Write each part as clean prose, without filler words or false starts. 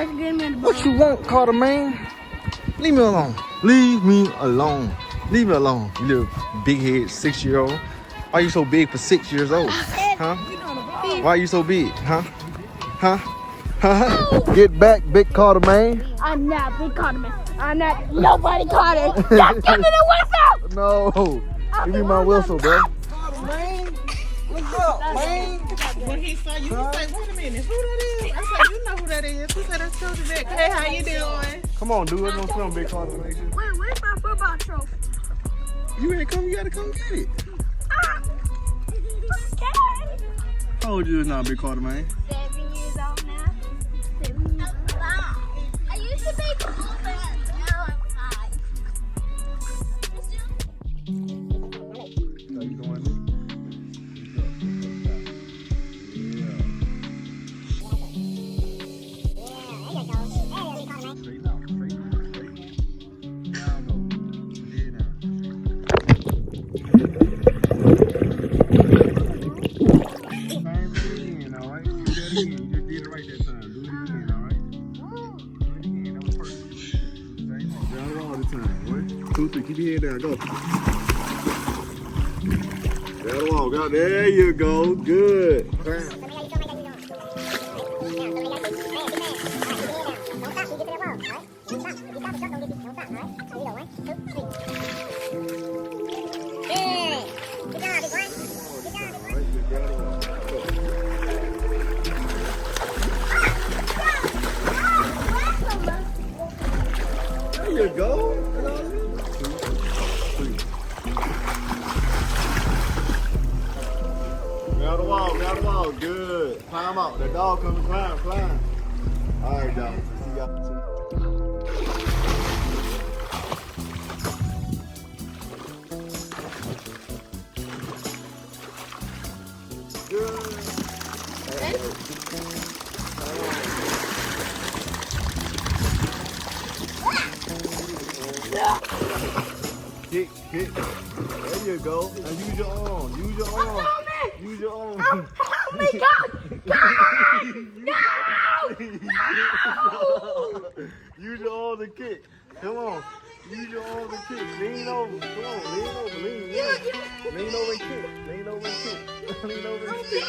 just give me the ball. What you want, Carter, man? Leave me alone. Leave me alone. Leave me alone. You little big head 6-year-old. Why you so big for 6 years old? Huh? Why you so big? Huh? Huh? Huh? Get back, big Carter, man. I'm not big Carter, man. I'm not nobody Carter. Just give me the whistle. No. Give me my whistle, bro. Man, what's up, man? When he saw you, he said, wait a minute, who that is? I said, you know who that is. He said, that's Coach Vic. Hey, how you doing? Come on, dude. Let's go film big Carter, man. Wait, where's my football trophy? You ain't come. You gotta come get it. Okay. How old you is now, big Carter, man? 7 years old now. 7 years old. I used to be 4, but now I'm 5. How you doing? Keep your head down, go. That'll walk out. There you go. Good. There you go. Down the wall, good. Climb out. The dog coming, climb. All right, dog. See y'all. Good. Kick. There you go. Now use your arm. Use your arm. Oh my God! Use your arm to kick. Come on. Use your arm to kick. Lean over. Come on. Lean over. Lean over and kick. Lean over and kick. Lean over and kick.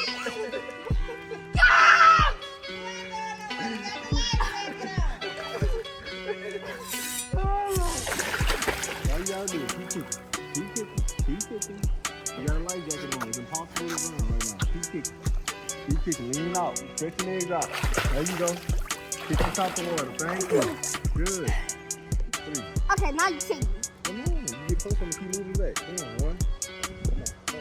All you gotta do is keep kicking. You got a life jacket on. It's impossible to run right now. Keep kicking. Lean out. Stretch your legs out. There you go. Kick on top of the water. Thank you. Good. 3. Okay, now you take me. Come on. You get close and keep moving back. Come on, 1. Come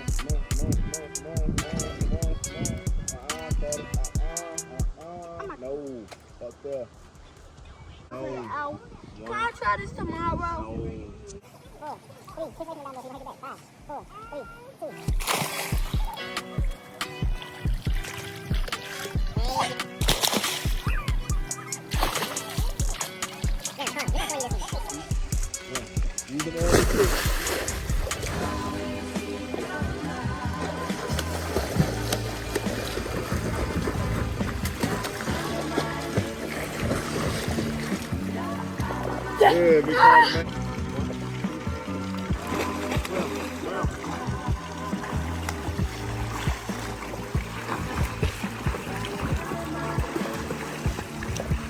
on. No. Up there. No. Can I try this tomorrow? No. 4, 3, kick right down there so you don't hit the back. 5, 4, 3, 2. Use the arm to kick. Good, big Carter, man.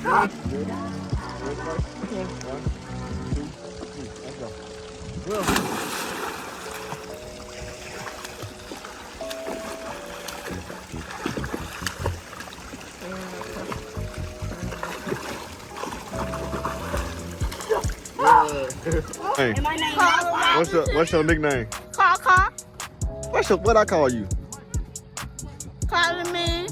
Good. Good. 1, 2, 3. Let's go. Well. Hey, what's your nickname? Car. What I call you? Calling me.